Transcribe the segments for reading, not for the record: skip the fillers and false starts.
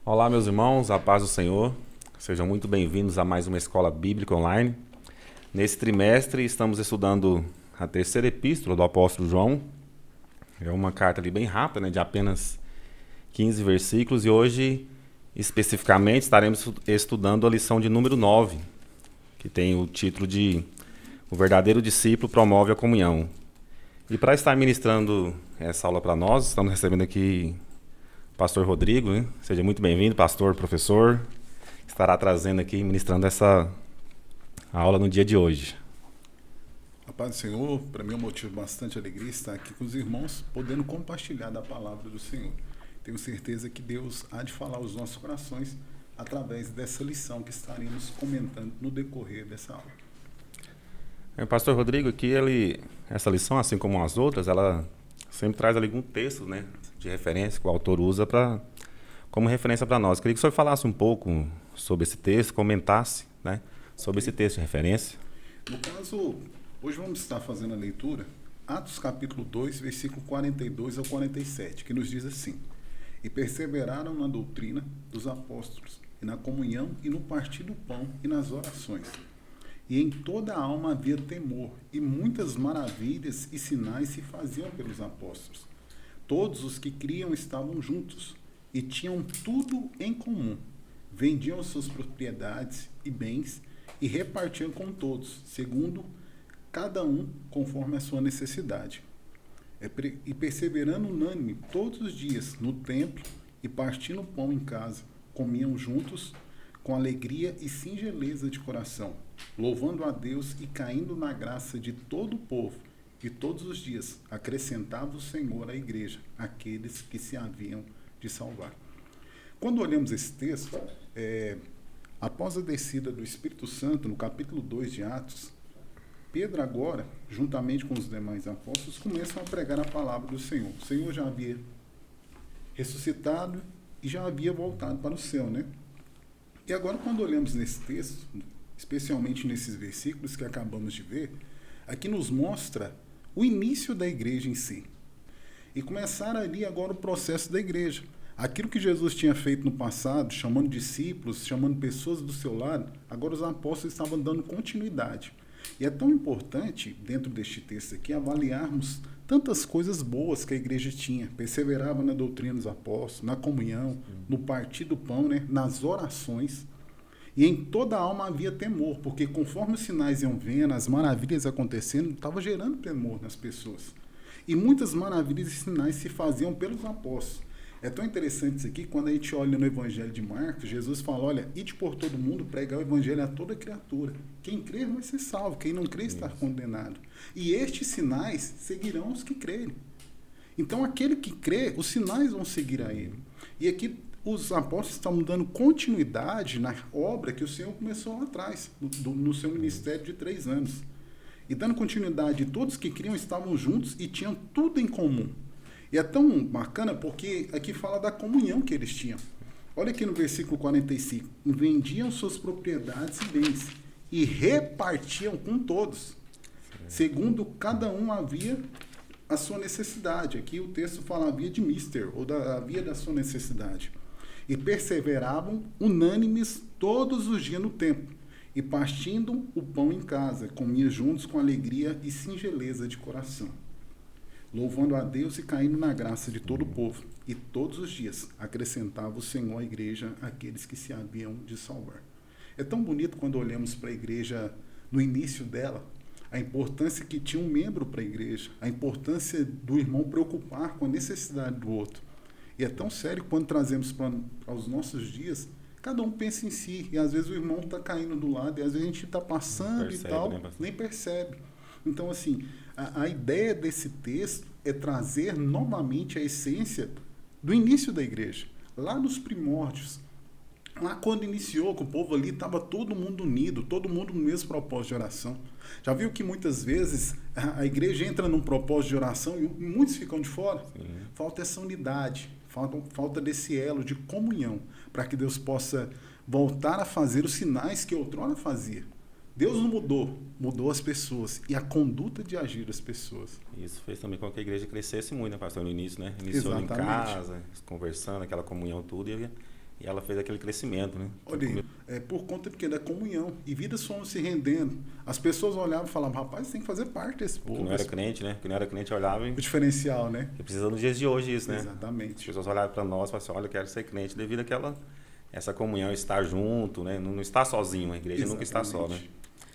Olá, meus irmãos, a paz do Senhor. Sejam muito bem-vindos a mais uma escola bíblica online. Nesse trimestre, estamos estudando a terceira epístola do apóstolo João. É uma carta ali bem rápida, de apenas 15 versículos. E hoje, especificamente, estaremos estudando a lição de número 9, que tem o título de O Verdadeiro Discípulo Promove a Comunhão. E para estar ministrando essa aula para nós, estamos recebendo aqui Pastor Rodrigo, né? Seja muito bem-vindo, pastor, professor. Estará trazendo aqui, ministrando essa aula no dia de hoje. A paz do Senhor, para mim é um motivo de bastante alegria estar aqui com os irmãos, podendo compartilhar da palavra do Senhor. Tenho certeza que Deus há de falar aos nossos corações através dessa lição que estaremos comentando no decorrer dessa aula. Pastor Rodrigo, aqui essa lição, assim como as outras, ela sempre traz ali algum texto, de referência que o autor usa como referência para nós. Queria que o senhor falasse um pouco sobre esse texto, comentasse, sobre esse texto de referência. No caso, hoje vamos estar fazendo a leitura, Atos capítulo 2, versículo 42 ao 47, que nos diz assim: E perseveraram na doutrina dos apóstolos, e na comunhão, e no partir do pão, e nas orações. E em toda a alma havia temor, e muitas maravilhas e sinais se faziam pelos apóstolos. Todos os que criam estavam juntos, e tinham tudo em comum. Vendiam suas propriedades e bens, e repartiam com todos, segundo cada um conforme a sua necessidade. E perseverando unânime todos os dias no templo, e partindo o pão em casa, comiam juntos, com alegria e singeleza de coração, louvando a Deus e caindo na graça de todo o povo. E todos os dias acrescentava o Senhor à igreja aqueles que se haviam de salvar. Quando olhamos esse texto, após a descida do Espírito Santo, no capítulo 2 de Atos, Pedro agora, juntamente com os demais apóstolos, começam a pregar a palavra do Senhor. O Senhor já havia ressuscitado e já havia voltado para o céu, né? E agora, quando olhamos nesse texto, especialmente nesses versículos que acabamos de ver, aqui nos mostra o início da igreja em si. E começar ali agora o processo da igreja. Aquilo que Jesus tinha feito no passado, chamando discípulos, chamando pessoas do seu lado, agora os apóstolos estavam dando continuidade. E é tão importante, dentro deste texto aqui, avaliarmos tantas coisas boas que a igreja tinha. Perseverava na doutrina dos apóstolos, na comunhão, no partir do pão, nas orações. E em toda a alma havia temor, porque conforme os sinais iam vendo, as maravilhas acontecendo, estava gerando temor nas pessoas. E muitas maravilhas e sinais se faziam pelos apóstolos. É tão interessante isso aqui, quando a gente olha no Evangelho de Marcos, Jesus fala, olha, ide por todo mundo, pregar o Evangelho a toda criatura. Quem crer vai ser salvo, quem não crer está condenado. E estes sinais seguirão os que crerem. Então, aquele que crê, os sinais vão seguir a ele. E aqui os apóstolos estão dando continuidade na obra que o Senhor começou lá atrás, no seu ministério de 3 anos. E dando continuidade, todos que criam estavam juntos e tinham tudo em comum. E é tão bacana porque aqui fala da comunhão que eles tinham. Olha aqui no versículo 45. Vendiam suas propriedades e bens e repartiam com todos, segundo cada um havia a sua necessidade. Aqui o texto fala havia de mister, ou havia da sua necessidade. E perseveravam unânimes todos os dias no templo, e partindo o pão em casa, comiam juntos com alegria e singeleza de coração, louvando a Deus e caindo na graça de todo o povo. E todos os dias acrescentava o Senhor à igreja aqueles que se haviam de salvar. É tão bonito quando olhamos para a igreja no início dela, a importância que tinha um membro para a igreja, a importância do irmão preocupar com a necessidade do outro. E é tão sério quando trazemos para os nossos dias, cada um pensa em si, e às vezes o irmão está caindo do lado, e às vezes a gente está passando Percebe, e tal, né, nem percebe. Então, assim, a ideia desse texto é trazer novamente a essência do início da igreja, lá nos primórdios. Lá quando iniciou, que o povo ali estava todo mundo unido, todo mundo no mesmo propósito de oração. Já viu que muitas vezes a igreja entra num propósito de oração e muitos ficam de fora? Sim. Falta essa unidade, falta desse elo de comunhão, para que Deus possa voltar a fazer os sinais que outrora fazia. Deus não mudou, mudou as pessoas e a conduta de agir das pessoas. Isso fez também com que a igreja crescesse muito, né, pastor, no início, né? Iniciou em Exatamente. casa, conversando, aquela comunhão, tudo, e E ela fez aquele crescimento, né? Olha aí, por conta porque da comunhão. E vidas foram se rendendo. As pessoas olhavam e falavam, rapaz, tem que fazer parte desse povo. Que não era crente, né? Que não era crente, olhava e... O diferencial, né? Que precisa nos dias de hoje isso, né? Exatamente. As pessoas olhavam para nós e falavam assim, olha, eu quero ser crente devido àquela... Essa comunhão, estar junto, né? Não está sozinho, a igreja nunca está só, né?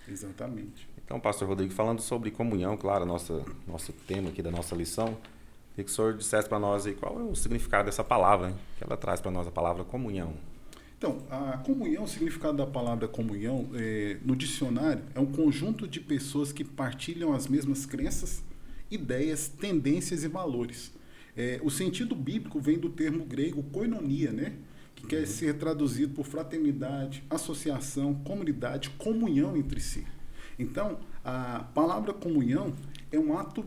Exatamente. Então, pastor Rodrigo, falando sobre comunhão, claro, nosso tema aqui da nossa lição, queria que o senhor dissesse para nós aí qual é o significado dessa palavra, hein, que ela traz para nós, a palavra comunhão. Então, a comunhão, o significado da palavra comunhão, no dicionário, é um conjunto de pessoas que partilham as mesmas crenças, ideias, tendências e valores. O sentido bíblico vem do termo grego koinonia, né? Que quer ser traduzido por fraternidade, associação, comunidade, comunhão entre si. Então, a palavra comunhão é um ato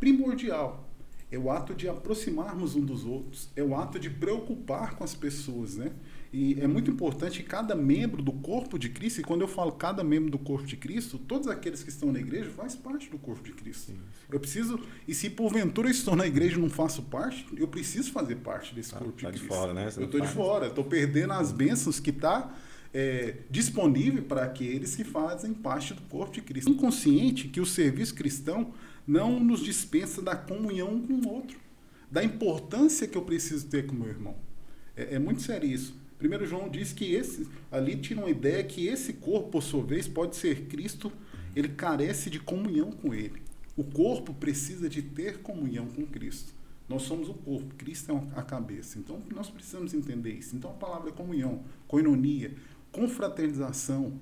primordial, é o ato de aproximarmos um dos outros, é o ato de preocupar com as pessoas, né? E é muito importante que cada membro do corpo de Cristo, e quando eu falo cada membro do corpo de Cristo, todos aqueles que estão na igreja fazem parte do corpo de Cristo. Eu preciso, e se porventura eu estou na igreja e não faço parte, eu preciso fazer parte desse corpo de Cristo. De fora, né? Eu estou de fora, estou perdendo as bênçãos que está disponível para aqueles que fazem parte do corpo de Cristo. Inconsciente que o serviço cristão não nos dispensa da comunhão um com o outro, da importância que eu preciso ter com o meu irmão. É muito sério isso. 1 João diz que ali tira uma ideia que esse corpo, por sua vez, pode ser Cristo, ele carece de comunhão com ele. O corpo precisa de ter comunhão com Cristo. Nós somos o corpo, Cristo é a cabeça. Então, nós precisamos entender isso. Então, a palavra é comunhão, koinonia, confraternização,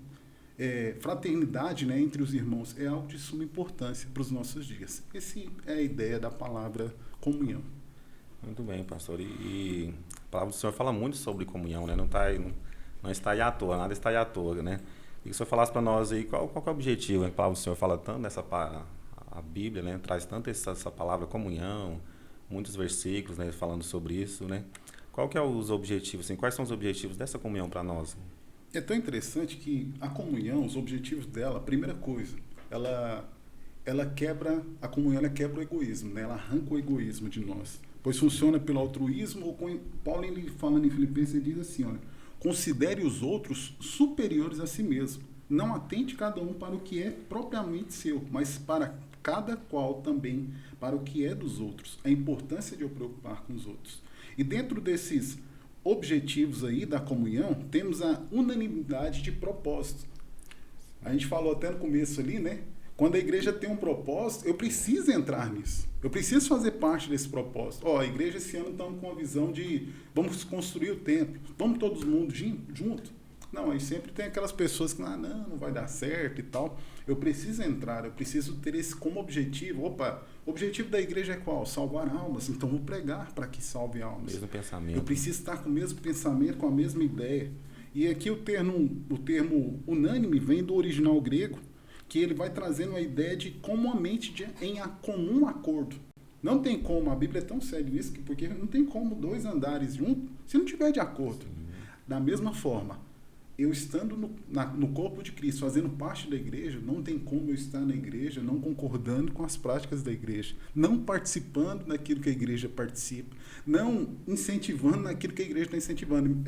fraternidade, né, entre os irmãos, é algo de suma importância para os nossos dias. Essa é a ideia da palavra comunhão. Muito bem, pastor. E a palavra do Senhor fala muito sobre comunhão, né? Não está aí à toa, nada está aí à toa, né? E que o Senhor falasse para nós aí qual é o objetivo, né? A palavra do Senhor fala tanto a Bíblia, né? Traz tanto essa palavra comunhão, muitos versículos, né, falando sobre isso, né? Qual que é os objetivos, assim, quais são os objetivos dessa comunhão para nós? É tão interessante que a comunhão, os objetivos dela, a primeira coisa, a comunhão ela quebra o egoísmo, né? Ela arranca o egoísmo de nós. Pois funciona pelo altruísmo, ou Paulo, ele falando em Filipenses, ele diz assim, olha, considere os outros superiores a si mesmo. Não atente cada um para o que é propriamente seu, mas para cada qual também para o que é dos outros. A importância de eu preocupar com os outros. E dentro desses objetivos aí da comunhão, temos a unanimidade de propósito. A gente falou até no começo ali, né? Quando a igreja tem um propósito, eu preciso entrar nisso. Eu preciso fazer parte desse propósito. A igreja esse ano estamos com a visão de vamos construir o templo. Vamos todo mundo junto? Não, aí sempre tem aquelas pessoas que não vai dar certo e tal. Eu preciso entrar, eu preciso ter esse como objetivo. O objetivo da igreja é qual? Salvar almas. Então vou pregar para que salve almas. Mesmo pensamento. Eu preciso estar com o mesmo pensamento, com a mesma ideia. E aqui o termo unânime vem do original grego, que ele vai trazendo a ideia de comumente em comum acordo. Não tem como, a Bíblia é tão séria nisso, porque não tem como dois andares juntos se não tiver de acordo. Da mesma forma, eu estando no corpo de Cristo, fazendo parte da igreja, não tem como eu estar na igreja não concordando com as práticas da igreja, não participando daquilo que a igreja participa, não incentivando naquilo que a igreja está incentivando.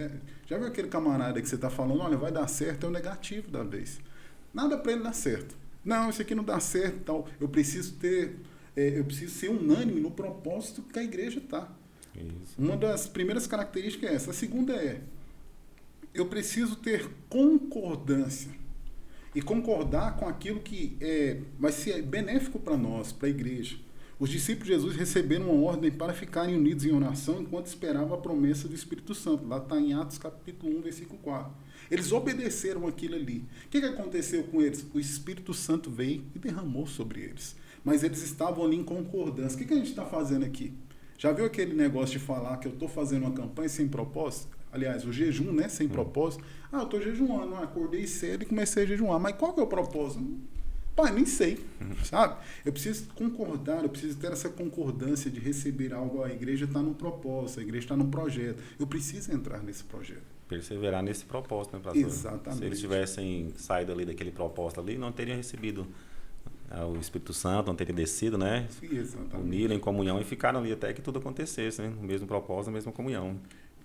Já viu aquele camarada que você está falando, olha, vai dar certo, é o negativo da vez. Nada para ele dar certo. Não, isso aqui não dá certo, tal. Eu preciso ser unânime no propósito que a igreja está. Uma das primeiras características é essa. A segunda eu preciso ter concordância e concordar com aquilo que vai ser benéfico para nós, para a igreja. Os discípulos de Jesus receberam uma ordem para ficarem unidos em oração enquanto esperavam a promessa do Espírito Santo. Lá está em Atos capítulo 1, versículo 4. Eles obedeceram aquilo ali. O que aconteceu com eles? O Espírito Santo veio e derramou sobre eles. Mas eles estavam ali em concordância. O que a gente está fazendo aqui? Já viu aquele negócio de falar que eu estou fazendo uma campanha sem propósito? Aliás, o jejum, né, sem propósito. Eu estou jejuando, acordei cedo e comecei a jejuar. Mas qual que é o propósito? Pai, nem sei, sabe? Eu preciso concordar, eu preciso ter essa concordância de receber algo. A igreja está num propósito, a igreja está num projeto. Eu preciso entrar nesse projeto. Perseverar nesse propósito, né, pastor? Exatamente. Se eles tivessem saído ali daquele propósito ali, não teriam recebido o Espírito Santo, não teriam descido, né? Exatamente. Uniram em comunhão e ficaram ali até que tudo acontecesse, né? O mesmo propósito, a mesma comunhão.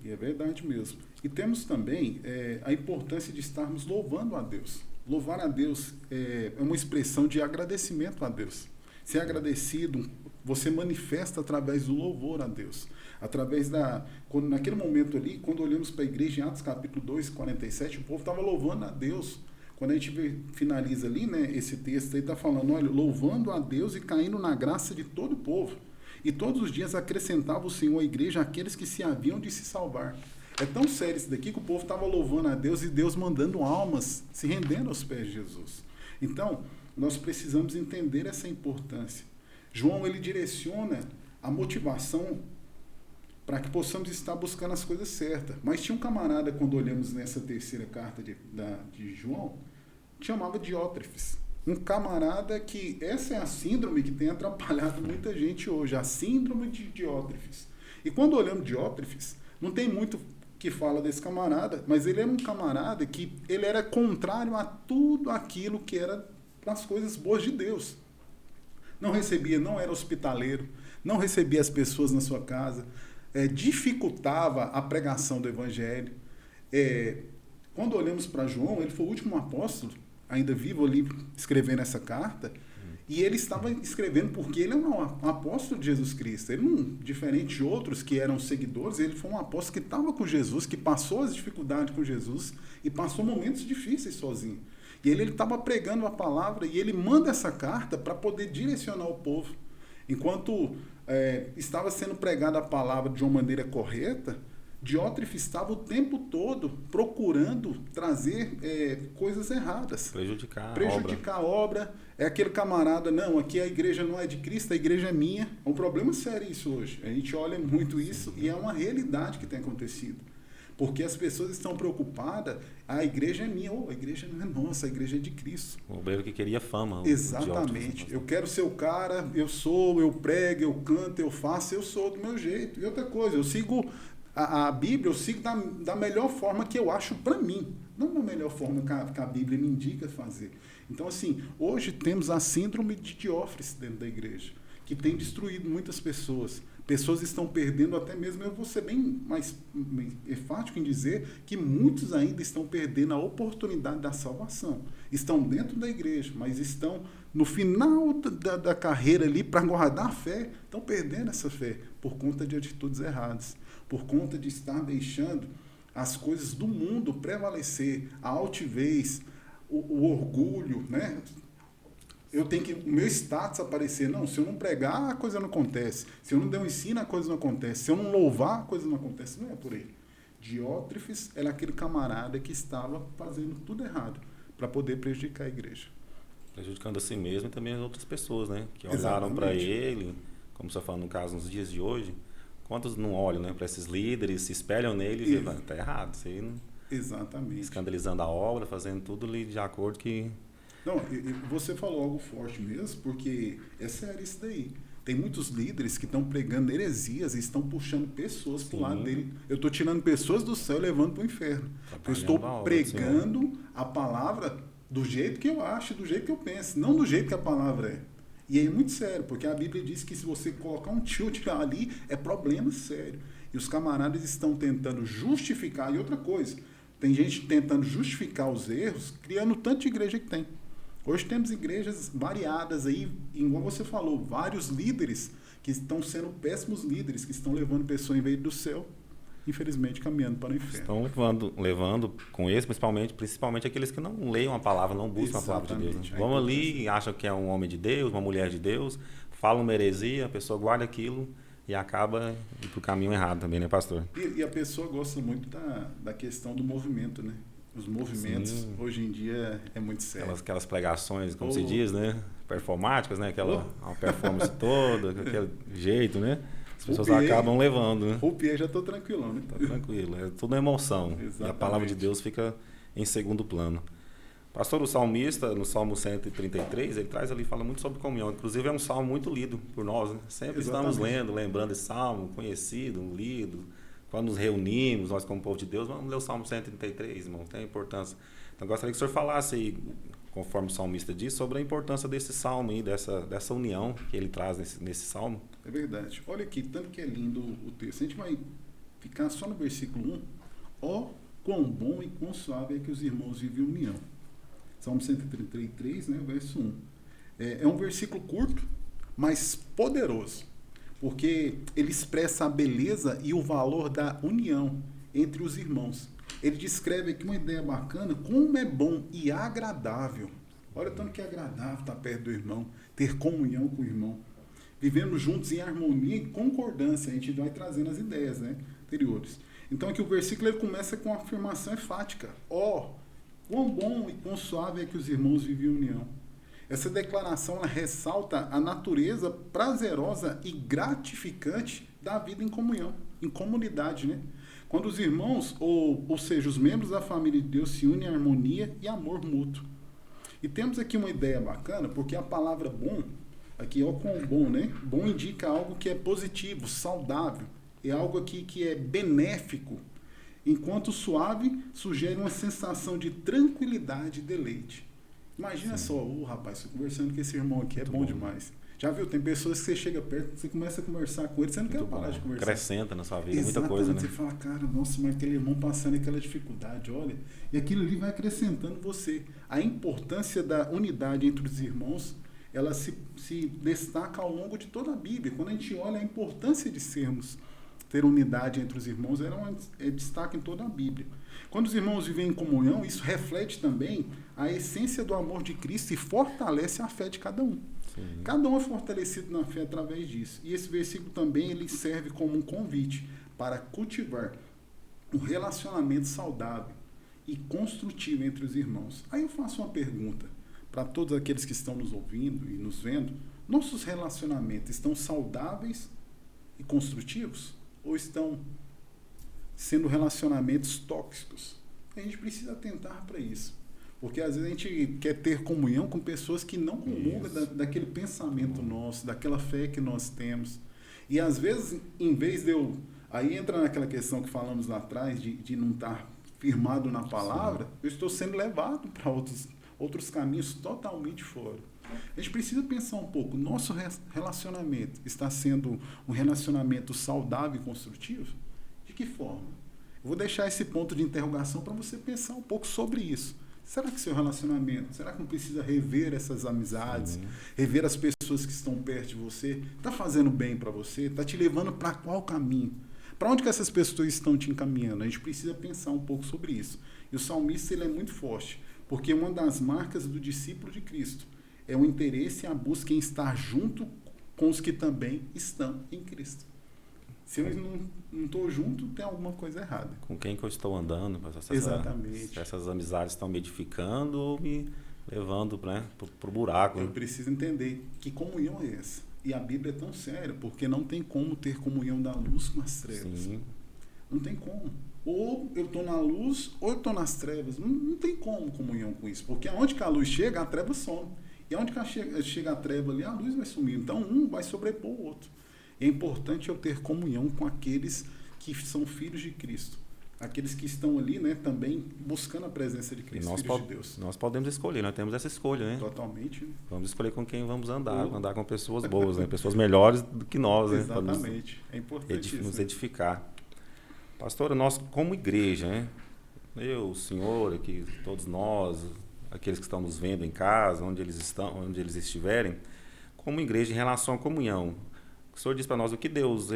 E é verdade mesmo. E temos também a importância de estarmos louvando a Deus. Louvar a Deus é uma expressão de agradecimento a Deus. Ser agradecido, você manifesta através do louvor a Deus. Através naquele momento ali, quando olhamos para a igreja em Atos capítulo 2, 47, o povo estava louvando a Deus. Quando a gente finaliza ali, né, esse texto aí está falando, olha, louvando a Deus e caindo na graça de todo o povo. E todos os dias acrescentava o Senhor à igreja aqueles que se haviam de se salvar. É tão sério isso daqui que o povo estava louvando a Deus e Deus mandando almas se rendendo aos pés de Jesus. Então, nós precisamos entender essa importância. João, ele direciona a motivação para que possamos estar buscando as coisas certas. Mas tinha um camarada, quando olhamos nessa terceira carta de João, chamava Diótrefes. Um camarada que, essa é a síndrome que tem atrapalhado muita gente hoje, a síndrome de Diótrefes. E quando olhamos Diótrefes, não tem muito que fala desse camarada, mas ele era um camarada que ele era contrário a tudo aquilo que era as coisas boas de Deus. Não era hospitaleiro, não recebia as pessoas na sua casa, dificultava a pregação do evangelho. Quando olhamos para João, ele foi o último apóstolo, ainda vivo ali, escrevendo essa carta, e ele estava escrevendo porque ele é um apóstolo de Jesus Cristo. Ele não, diferente de outros que eram seguidores, ele foi um apóstolo que estava com Jesus, que passou as dificuldades com Jesus e passou momentos difíceis sozinho. E ele estava pregando a palavra e ele manda essa carta para poder direcionar o povo. Enquanto estava sendo pregada a palavra de uma maneira correta, Diótrefes estava o tempo todo procurando trazer coisas erradas. Prejudicar a obra. É aquele camarada, não, aqui a igreja não é de Cristo, a igreja é minha. É um problema sério isso hoje. A gente olha muito isso e é uma realidade que tem acontecido. Porque as pessoas estão preocupadas, a igreja é minha, a igreja não é nossa, a igreja é de Cristo. O obreiro que queria fama. Exatamente. Eu quero ser o cara, eu prego, eu canto, eu faço, eu sou do meu jeito. E outra coisa, eu sigo a Bíblia, eu sigo da melhor forma que eu acho para mim, não da melhor forma que a Bíblia me indica fazer. Então, assim, hoje temos a síndrome de Diótrefes dentro da igreja, que tem destruído muitas pessoas. Pessoas estão perdendo até mesmo, eu vou ser bem mais enfático em dizer que muitos ainda estão perdendo a oportunidade da salvação. Estão dentro da igreja, mas estão no final da carreira ali para guardar a fé, estão perdendo essa fé por conta de atitudes erradas, por conta de estar deixando as coisas do mundo prevalecer, a altivez, o orgulho, né? Eu tenho que o meu status aparecer. Não, se eu não pregar, a coisa não acontece. Se eu não der um ensino, a coisa não acontece. Se eu não louvar, a coisa não acontece. Não é por aí. Diótrefes era aquele camarada que estava fazendo tudo errado para poder prejudicar a igreja. Prejudicando a si mesmo e também as outras pessoas, né? Que olharam para ele, como você fala no caso, nos dias de hoje. Quantos não olham, né, para esses líderes, se espelham nele e dizem, está errado. Você não... Exatamente. Escandalizando a obra, fazendo tudo ali de acordo que... Não, você falou algo forte mesmo, porque é sério isso daí. Tem muitos líderes que estão pregando heresias e estão puxando pessoas para o lado dele. Eu estou tirando pessoas do céu e levando para o inferno. Eu estou pregando a palavra do jeito que eu acho, do jeito que eu penso, não do jeito que a palavra é. E é muito sério, porque a Bíblia diz que se você colocar um tilt ali, é problema sério. E os camaradas estão tentando justificar. E outra coisa, tem gente tentando justificar os erros, criando tanto de igreja que tem. Hoje temos igrejas variadas aí, igual você falou, vários líderes que estão sendo péssimos líderes, que estão levando pessoas em vez do céu, infelizmente caminhando para o inferno. Estão levando com esse, principalmente aqueles que não leiam a palavra, não buscam a palavra de Deus. Né? Vão ali e acham que é um homem de Deus, uma mulher de Deus, falam uma heresia, a pessoa guarda aquilo e acaba indo para o caminho errado também, né, pastor? E a pessoa gosta muito da questão do movimento, né? Os movimentos, sim, hoje em dia é muito sério. Aquelas pregações, como se diz, né? Performáticas, né? Uma performance toda, aquele jeito, né? As pessoas acabam levando, né? O Pierre já estou tranquilão, né? Tá tranquilo, é tudo emoção. Exatamente. E a palavra de Deus fica em segundo plano. Pastor, o salmista, no Salmo 133, ele traz ali, fala muito sobre comunhão. Inclusive é um salmo muito lido por nós, né? Sempre estamos lembrando esse salmo, conhecido, lido. Quando nos reunimos, nós como povo de Deus, vamos ler o Salmo 133, irmão, tem importância. Então, gostaria que o senhor falasse aí, conforme o salmista diz, sobre a importância desse salmo aí, dessa união que ele traz nesse salmo. É verdade. Olha aqui, tanto que é lindo o texto. A gente vai ficar só no versículo 1. Ó, quão bom e quão suave é que os irmãos vivem em união. Salmo 133, né, verso 1. É um versículo curto, mas poderoso, porque ele expressa a beleza e o valor da união entre os irmãos. Ele descreve aqui uma ideia bacana, como é bom e agradável. Olha tanto que é agradável estar perto do irmão, ter comunhão com o irmão. Vivemos juntos em harmonia e concordância. A gente vai trazendo as ideias, né, anteriores. Então aqui o versículo ele começa com uma afirmação enfática. Ó, quão bom e quão suave é que os irmãos vivem em união. Essa declaração ela ressalta a natureza prazerosa e gratificante da vida em comunhão, em comunidade, né? Quando os irmãos, ou seja, os membros da família de Deus se unem em harmonia e amor mútuo. E temos aqui uma ideia bacana, porque a palavra bom, aqui ó, com bom, né? Bom indica algo que é positivo, saudável, é algo aqui que é benéfico, enquanto suave sugere uma sensação de tranquilidade e deleite. Imagina Sim. só, rapaz, estou conversando com esse irmão aqui, muito é bom demais. Já viu, tem pessoas que você chega perto, você começa a conversar com ele, você não quer parar de conversar. Acrescenta na sua vida, Exatamente, muita coisa, né? Você fala, cara, nossa, mas aquele irmão passando aquela dificuldade, olha, e aquilo ali vai acrescentando você. A importância da unidade entre os irmãos, ela se destaca ao longo de toda a Bíblia. Quando a gente olha a importância de ter unidade entre os irmãos, destaca em toda a Bíblia. Quando os irmãos vivem em comunhão, isso reflete também a essência do amor de Cristo e fortalece a fé de cada um. Sim. Cada um é fortalecido na fé através disso. E esse versículo também ele serve como um convite para cultivar um relacionamento saudável e construtivo entre os irmãos. Aí eu faço uma pergunta para todos aqueles que estão nos ouvindo e nos vendo. Nossos relacionamentos estão saudáveis e construtivos? Ou estão sendo relacionamentos tóxicos? A gente precisa atentar para isso. Porque às vezes a gente quer ter comunhão com pessoas que não comungam daquele pensamento nosso, daquela fé que nós temos. E às vezes, em vez de eu... Aí entra naquela questão que falamos lá atrás, de não estar firmado na palavra, Sim. eu estou sendo levado para outros caminhos totalmente fora. A gente precisa pensar um pouco, nosso relacionamento está sendo um relacionamento saudável e construtivo? De que forma? Eu vou deixar esse ponto de interrogação para você pensar um pouco sobre isso. Será que seu relacionamento, será que não precisa rever essas amizades, Sim. rever as pessoas que estão perto de você? Está fazendo bem para você? Está te levando para qual caminho? Para onde que essas pessoas estão te encaminhando? A gente precisa pensar um pouco sobre isso. E o salmista ele é muito forte, porque uma das marcas do discípulo de Cristo é o interesse e a busca em estar junto com os que também estão em Cristo. Se eu não estou junto, tem alguma coisa errada. Com quem que eu estou andando? Exatamente. Essas amizades estão me edificando ou me levando, né, para o buraco. Eu preciso entender que comunhão é essa. E a Bíblia é tão séria, porque não tem como ter comunhão da luz com as trevas. Sim. Não tem como. Ou eu estou na luz, ou eu estou nas trevas. Não tem como comunhão com isso. Porque aonde que a luz chega, a treva some. E aonde que chega a treva ali, a luz vai sumir. Então, um vai sobrepor o outro. É importante eu ter comunhão com aqueles que são filhos de Cristo. Aqueles que estão ali, né, também buscando a presença de Cristo, filhos de Deus. Nós podemos escolher, nós temos essa escolha, né? Totalmente. Vamos escolher com quem vamos andar com pessoas boas, né? Pessoas melhores do que nós, né? Exatamente. É importante isso. Nos edificar. Pastora, nós como igreja, né? Eu, o senhor, aqui, todos nós, aqueles que estão nos vendo em casa, onde eles estiverem, como igreja em relação à comunhão. O senhor diz para nós o que Deus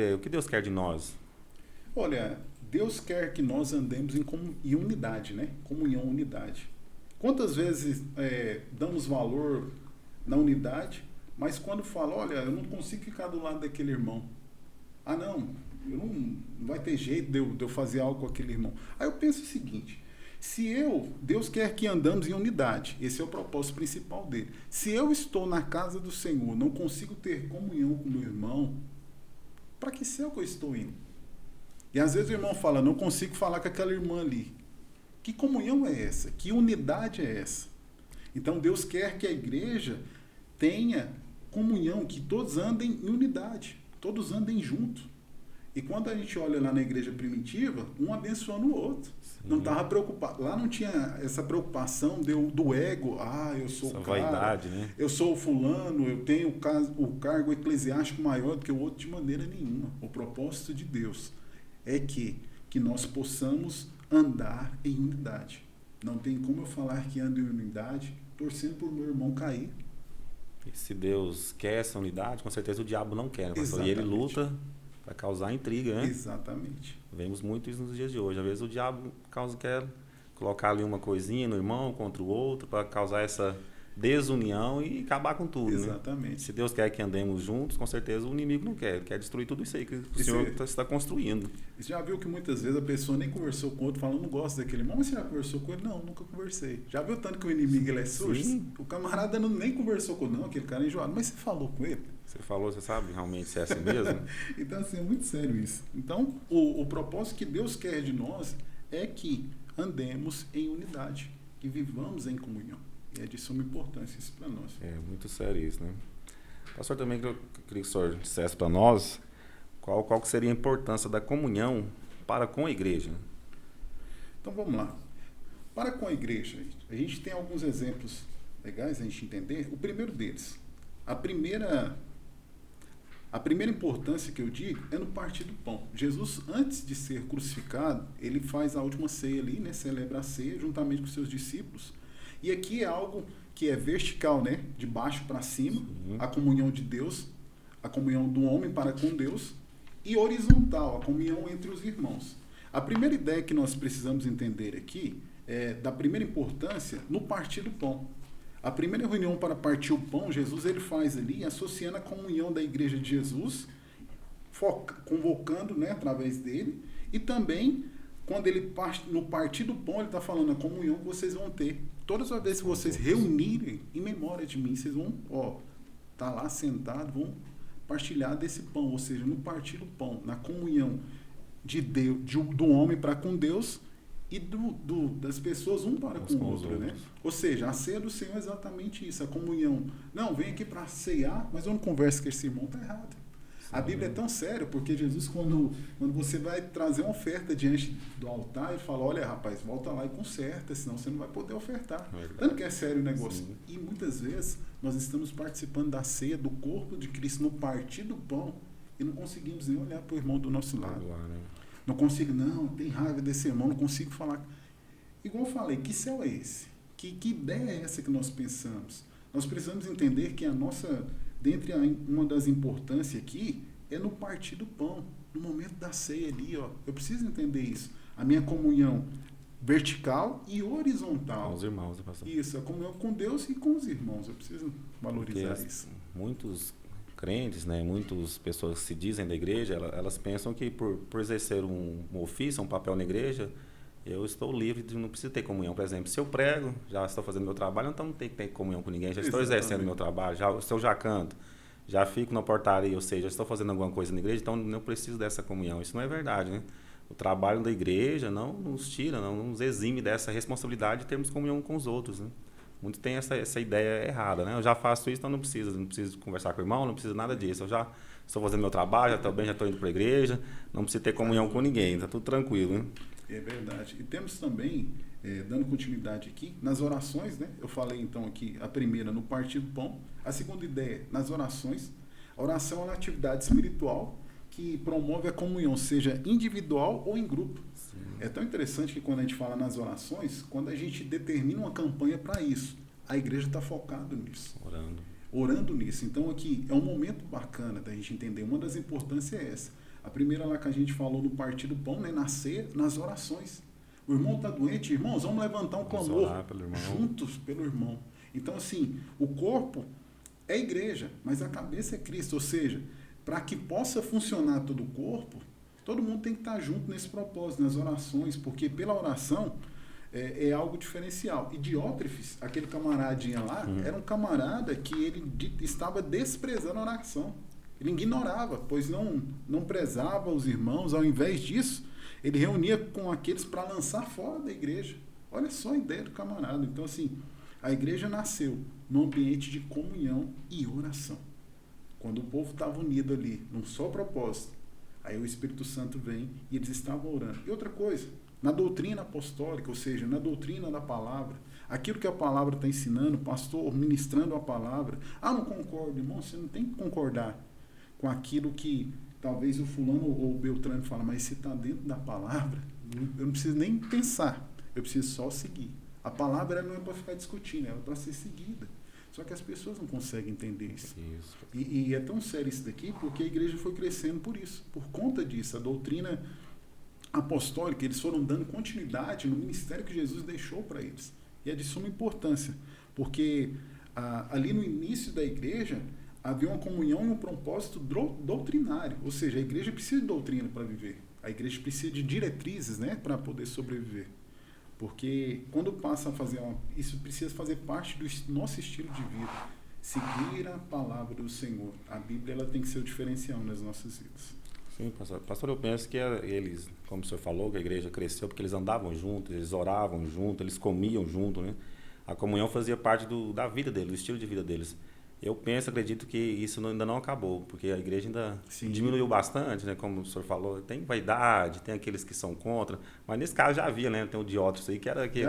quer de nós? Olha, Deus quer que nós andemos em unidade, né? Comunhão, unidade. Quantas vezes damos valor na unidade, mas quando fala, olha, eu não consigo ficar do lado daquele irmão. Ah, não vai ter jeito de eu fazer algo com aquele irmão. Aí eu penso o seguinte, Deus quer que andamos em unidade, esse é o propósito principal dele. Se eu estou na casa do Senhor, não consigo ter comunhão com o meu irmão, para que céu que eu estou indo? E às vezes o irmão fala, não consigo falar com aquela irmã ali. Que comunhão é essa? Que unidade é essa? Então Deus quer que a igreja tenha comunhão, que todos andem em unidade, todos andem juntos. E quando a gente olha lá na igreja primitiva, um abençoando o outro. Sim. Não estava preocupado. Lá não tinha essa preocupação do ego. Ah, eu sou o cara, vaidade, né? Eu sou o fulano, eu tenho o cargo eclesiástico maior do que o outro, de maneira nenhuma. O propósito de Deus é que nós possamos andar em unidade. Não tem como eu falar que ando em unidade torcendo por meu irmão cair. E se Deus quer essa unidade, com certeza o diabo não quer, né, pastor? E ele luta para causar intriga, né? Exatamente. Vemos muito isso nos dias de hoje. Às vezes o diabo quer colocar ali uma coisinha no irmão contra o outro para causar essa desunião e acabar com tudo. Exatamente. Né? Se Deus quer que andemos juntos, com certeza o inimigo não quer. Ele quer destruir tudo isso aí que o Senhor está construindo. Você já viu que muitas vezes a pessoa nem conversou com o outro, falando, não gosto daquele irmão, mas você já conversou com ele? Não, nunca conversei. Já viu tanto que o inimigo ele é sujo? Sim. O camarada nem conversou com ele, não, aquele cara é enjoado, mas você falou com ele? Você falou, você sabe realmente se é assim mesmo? Então, assim, é muito sério isso. Então, o propósito que Deus quer de nós é que andemos em unidade, que vivamos em comunhão. E é de suma importância isso para nós. É muito sério isso, né? Pastor, também eu queria que o senhor dissesse para nós qual que seria a importância da comunhão para com a igreja. Então, vamos lá. Para com a igreja, a gente tem alguns exemplos legais a gente entender. O primeiro deles, a primeira importância que eu digo é no partir do pão. Jesus, antes de ser crucificado, ele faz a última ceia ali, né? Celebra a ceia juntamente com seus discípulos. E aqui é algo que é vertical, né? De baixo para cima, a comunhão de Deus, a comunhão do homem para com Deus, e horizontal, a comunhão entre os irmãos. A primeira ideia que nós precisamos entender aqui é da primeira importância no partir do pão. A primeira reunião para partir o pão, Jesus ele faz ali, associando a comunhão da igreja de Jesus, convocando, né, através dele, e também, quando ele no partir do pão, ele está falando a comunhão que vocês vão ter. Todas as vezes que vocês reunirem em memória de mim, vocês vão, tá lá sentado, vão partilhar desse pão, ou seja, no partir do pão, na comunhão de Deus, do homem para com Deus, e das pessoas um para com o outro, né? Ou seja, a ceia do Senhor é exatamente isso, a comunhão. Não, vem aqui para ceiar, mas eu não converso com esse irmão, tá errado. Sim. A Bíblia é tão séria, porque Jesus, quando você vai trazer uma oferta diante do altar, ele fala, olha rapaz, volta lá e conserta, senão você não vai poder ofertar. Tanto que é sério o negócio. Sim. E muitas vezes nós estamos participando da ceia do corpo de Cristo no partir do pão e não conseguimos nem olhar para o irmão do nosso lado. Não consigo, tem raiva desse irmão, não consigo falar. Igual eu falei, que céu é esse? Que ideia é essa que nós pensamos? Nós precisamos entender que dentre uma das importâncias aqui, é no partir do pão, no momento da ceia ali, eu preciso entender isso. A minha comunhão vertical e horizontal. Com os irmãos, pastor. Isso, a comunhão com Deus e com os irmãos, eu preciso valorizar isso. Muitos crentes, né, muitas pessoas que se dizem da igreja, elas pensam que por exercer um ofício, um papel na igreja, eu estou livre de não precisar ter comunhão. Por exemplo, se eu prego, já estou fazendo meu trabalho, então não tenho que ter comunhão com ninguém, já estou exercendo meu trabalho, se eu já canto, já fico na portaria, ou seja, estou fazendo alguma coisa na igreja, então não preciso dessa comunhão. Isso não é verdade, né? O trabalho da igreja não nos tira, não nos exime dessa responsabilidade de termos comunhão com os outros, né? Muitos têm essa ideia errada, né? Eu já faço isso, então não preciso conversar com o irmão, não preciso nada disso. Eu já estou fazendo meu trabalho, já estou indo para a igreja, não preciso ter comunhão com ninguém, está tudo tranquilo, né? É verdade. E temos também, dando continuidade aqui, nas orações, né? Eu falei então aqui, a primeira no partir do pão, a segunda ideia, nas orações. A oração é uma atividade espiritual que promove a comunhão, seja individual ou em grupo. Sim. É tão interessante que quando a gente fala nas orações, quando a gente determina uma campanha para isso, a igreja está focada nisso. Orando nisso. Então aqui é um momento bacana da gente entender. Uma das importâncias é essa. A primeira lá que a gente falou no partir do pão, né, na ceia, nas orações. O irmão está doente, irmãos, vamos levantar um clamor juntos pelo irmão. Então assim, o corpo é a igreja, mas a cabeça é Cristo. Ou seja, para que possa funcionar todo o corpo, todo mundo tem que estar junto nesse propósito, nas orações, porque pela oração é algo diferencial. E Diótrefes, aquele camaradinha lá, era um camarada que ele estava desprezando a oração. Ele ignorava, pois não prezava os irmãos. Ao invés disso, ele reunia com aqueles para lançar fora da igreja. Olha só a ideia do camarada. Então, assim, a igreja nasceu num ambiente de comunhão e oração. Quando o povo estava unido ali, num só propósito, aí o Espírito Santo vem e eles estavam orando. E outra coisa, na doutrina apostólica, ou seja, na doutrina da palavra, aquilo que a palavra está ensinando, o pastor ministrando a palavra, não concordo, irmão, você não tem que concordar com aquilo que talvez o fulano ou o Beltrano fala, mas se está dentro da palavra, eu não preciso nem pensar, eu preciso só seguir. A palavra não é para ficar discutindo, ela é para ser seguida. Só que as pessoas não conseguem entender isso. E é tão sério isso daqui porque a igreja foi crescendo por isso, por conta disso. A doutrina apostólica, eles foram dando continuidade no ministério que Jesus deixou para eles. E é de suma importância, porque ali no início da igreja havia uma comunhão e um propósito doutrinário. Ou seja, a igreja precisa de doutrina para viver. A igreja precisa de diretrizes, né, para poder sobreviver. Porque quando passa a fazer isso precisa fazer parte do nosso estilo de vida. Seguir a palavra do Senhor. A Bíblia ela tem que ser o diferencial nas nossas vidas. Sim, pastor. Pastor, eu penso que eles, como o senhor falou, que a igreja cresceu porque eles andavam juntos, eles oravam juntos, eles comiam junto, né? A comunhão fazia parte da vida deles, do estilo de vida deles. Eu acredito que isso ainda não acabou, porque a igreja ainda diminuiu bastante, né? Como o senhor falou, tem vaidade, tem aqueles que são contra, mas nesse caso já havia, né? Tem o Diótrefes aí que era aquele...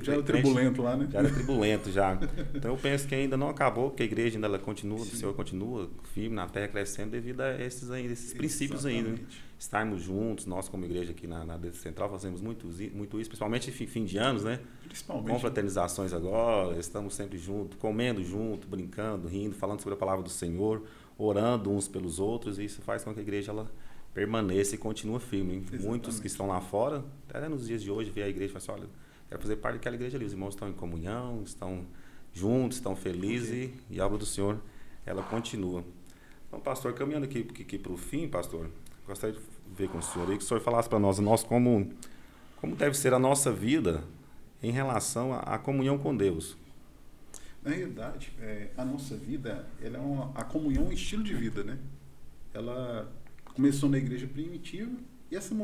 Já era tribulento lá, né? Já era tribulento, já. Então eu penso que ainda não acabou, porque a igreja ainda ela continua, o Senhor continua firme na terra, crescendo devido a esses princípios ainda, né? Estarmos juntos, nós como igreja aqui na Deus Central fazemos muito isso, principalmente em fim de anos, né? Com fraternizações agora, estamos sempre juntos, comendo junto, brincando, rindo, falando sobre a palavra do Senhor, orando uns pelos outros, e isso faz com que a igreja ela permaneça e continue firme. Muitos que estão lá fora, até nos dias de hoje, vê a igreja e fala assim, olha, quero fazer parte daquela igreja ali, os irmãos estão em comunhão, estão juntos, estão felizes, e a obra do Senhor, ela continua. Então, pastor, caminhando aqui para o fim, pastor, gostaria de ver com o senhor aí, que o senhor falasse para nós como deve ser a nossa vida em relação à comunhão com Deus. Na realidade, a nossa vida, ela é a comunhão é um estilo de vida, né? Ela começou na igreja primitiva e essa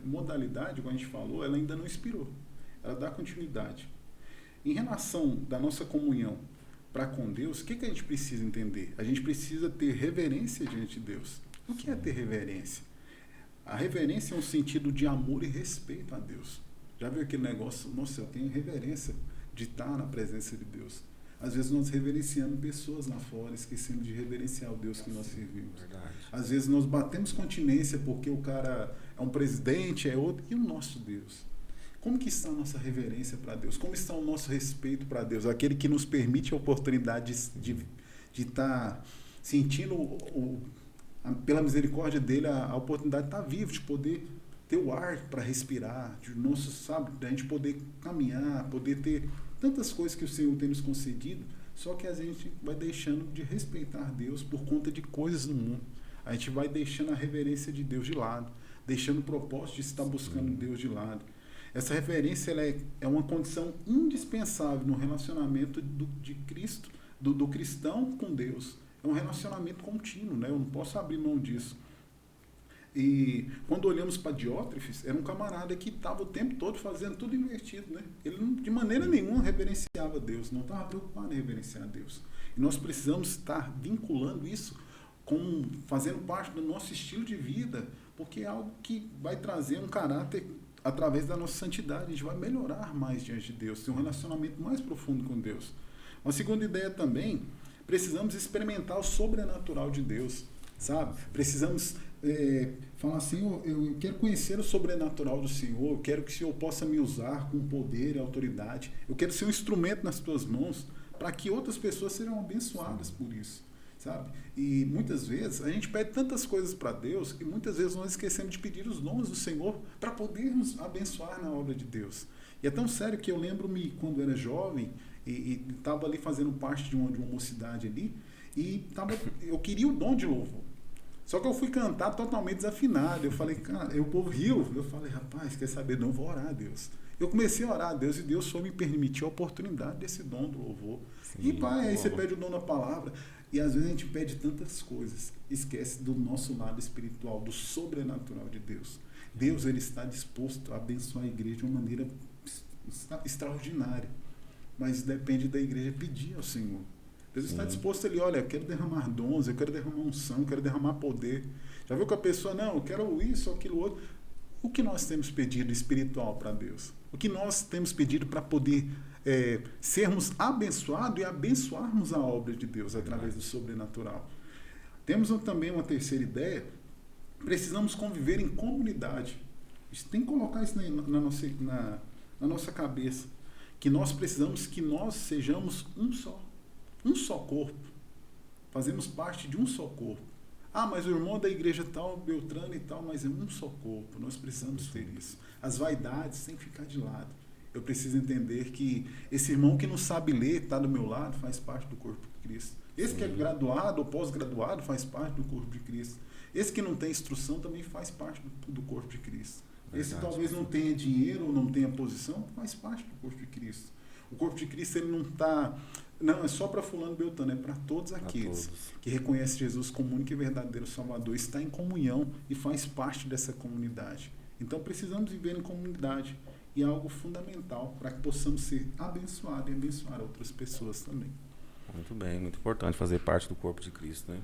modalidade, como a gente falou, ela ainda não expirou. Ela dá continuidade. Em relação da nossa comunhão para com Deus, o que a gente precisa entender? A gente precisa ter reverência diante de Deus. O que é ter reverência? A reverência é um sentido de amor e respeito a Deus. Já viu aquele negócio? Nossa, eu tenho reverência de estar na presença de Deus. Às vezes nós reverenciamos pessoas lá fora, esquecendo de reverenciar o Deus que nós servimos. Verdade. Às vezes nós batemos continência porque o cara é um presidente, é outro, e o nosso Deus? Como que está a nossa reverência para Deus? Como está o nosso respeito para Deus? Aquele que nos permite a oportunidade de estar sentindo pela misericórdia dele a oportunidade de estar vivo, de poder ter o ar para respirar, da gente poder caminhar, poder ter tantas coisas que o Senhor tem nos concedido, só que a gente vai deixando de respeitar Deus por conta de coisas do mundo. A gente vai deixando a reverência de Deus de lado, deixando o propósito de estar buscando Deus de lado. Essa reverência ela é uma condição indispensável no relacionamento de Cristo, do cristão com Deus. É um relacionamento contínuo, né? Eu não posso abrir mão disso. E quando olhamos para Diótrefes, era um camarada que estava o tempo todo fazendo tudo invertido, né? Ele de maneira nenhuma reverenciava Deus, não estava preocupado em reverenciar Deus. E nós precisamos estar vinculando isso fazendo parte do nosso estilo de vida, porque é algo que vai trazer um caráter através da nossa santidade. A gente vai melhorar mais diante de Deus, ter um relacionamento mais profundo com Deus. Uma segunda ideia também, precisamos experimentar o sobrenatural de Deus, sabe? Precisamos falar assim, eu quero conhecer o sobrenatural do Senhor, eu quero que o Senhor possa me usar com poder e autoridade, eu quero ser um instrumento nas tuas mãos para que outras pessoas sejam abençoadas por isso, sabe? E muitas vezes a gente pede tantas coisas para Deus e muitas vezes nós esquecemos de pedir os dons do Senhor para podermos abençoar na obra de Deus. E é tão sério que eu lembro-me quando eu era jovem e estava ali fazendo parte de uma mocidade ali e eu queria o dom de louvor. Só que eu fui cantar totalmente desafinado. Eu falei, cara, o povo riu. Eu falei, rapaz, quer saber? Não, eu vou orar a Deus. Eu comecei a orar a Deus e Deus só me permitiu a oportunidade desse dom do louvor. Sim, e pai, aí você pede o dom da palavra. E às vezes a gente pede tantas coisas, esquece do nosso lado espiritual, do sobrenatural de Deus. Deus ele está disposto a abençoar a igreja de uma maneira extraordinária. Mas depende da igreja pedir ao Senhor. Deus está disposto ali, olha, eu quero derramar dons, eu quero derramar unção, eu quero derramar poder. Já viu que a pessoa, não, eu quero isso, aquilo, outro. O que nós temos pedido espiritual para Deus? O que nós temos pedido para poder sermos abençoados e abençoarmos a obra de Deus através do sobrenatural? Temos também uma terceira ideia, Precisamos conviver em comunidade. A gente tem que colocar isso na nossa cabeça. Que nós precisamos que nós sejamos um só corpo. Fazemos parte de um só corpo. Ah, mas o irmão da igreja tal, Beltrano e tal, mas é um só corpo. Nós precisamos ter isso. As vaidades têm que ficar de lado. Eu preciso entender que esse irmão que não sabe ler, está do meu lado, faz parte do corpo de Cristo. Esse que é graduado ou pós-graduado faz parte do corpo de Cristo. Esse que não tem instrução também faz parte do corpo de Cristo. Esse talvez não tenha dinheiro ou não tenha posição, faz parte do corpo de Cristo. O corpo de Cristo ele não está... Não, é só para fulano Beltrano, é para todos aqueles que reconhecem Jesus como único e verdadeiro Salvador, está em comunhão e faz parte dessa comunidade. Então precisamos viver em comunidade e é algo fundamental para que possamos ser abençoados e abençoar outras pessoas também. Muito bem, muito importante fazer parte do corpo de Cristo, né?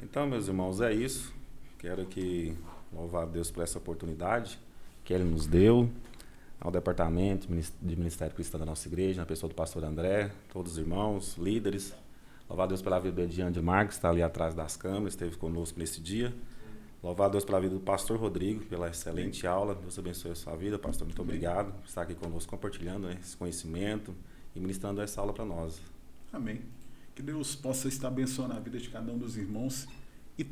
Então, meus irmãos, é isso. Quero aqui louvar a Deus por essa oportunidade que Ele nos deu, ao departamento de Ministério Cristão da nossa igreja, na pessoa do pastor André, todos os irmãos, líderes. Louvar a Deus pela vida do Ediane Marques, que está ali atrás das câmeras, esteve conosco nesse dia. Louvar a Deus pela vida do pastor Rodrigo, pela excelente aula. Deus abençoe a sua vida, pastor. Muito obrigado por estar aqui conosco, compartilhando esse conhecimento e ministrando essa aula para nós. Amém. Que Deus possa estar abençoando a vida de cada um dos irmãos e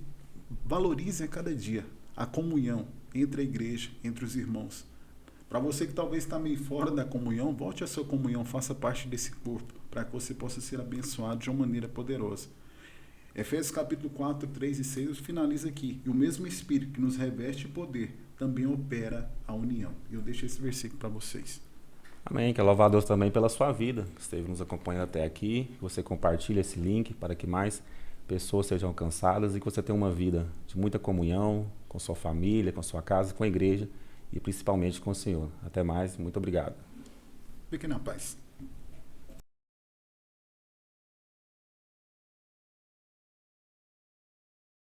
valorize a cada dia a comunhão entre a igreja, entre os irmãos. Para você que talvez está meio fora da comunhão, volte à sua comunhão, faça parte desse corpo, para que você possa ser abençoado de uma maneira poderosa. Efésios capítulo 4, 3 e 6 finaliza aqui. E o mesmo Espírito que nos reveste de poder também opera a união. E eu deixo esse versículo para vocês. Amém. Quero louvar a Deus também pela sua vida, que esteve nos acompanhando até aqui. Que você compartilhe esse link para que mais pessoas sejam alcançadas e que você tenha uma vida de muita comunhão com sua família, com sua casa, com a igreja e principalmente com o Senhor. Até mais. Muito obrigado. Fique na paz.